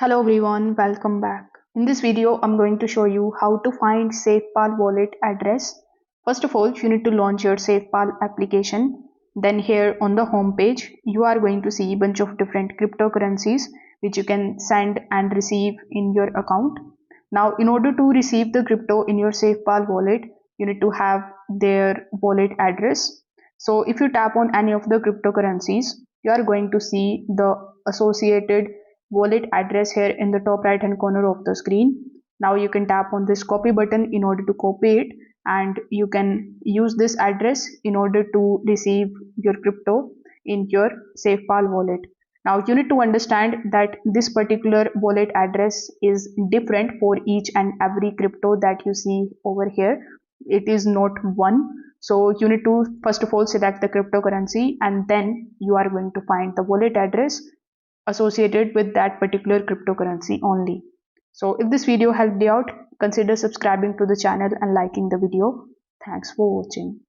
Hello everyone, welcome back. In this video, I'm going to show you how to find Safepal wallet address. First of all, you need to launch your Safepal application. Then here on the home page, you are going to see a bunch of different cryptocurrencies which you can send and receive in your account. Now, in order to receive the crypto in your Safepal wallet, you need to have their wallet address. So if you tap on any of the cryptocurrencies, you are going to see the associated wallet address here in the top right hand corner of the screen. Now you can tap on this copy button in order to copy it, and you can use this address in order to receive your crypto in your Safepal wallet. Now you need to understand that this particular wallet address is different for each and every crypto that you see over here. It is not one. So you need to first of all select the cryptocurrency, and then you are going to find the wallet address associated with that particular cryptocurrency only. So if this video helped you out, consider subscribing to the channel and liking the video. Thanks for watching.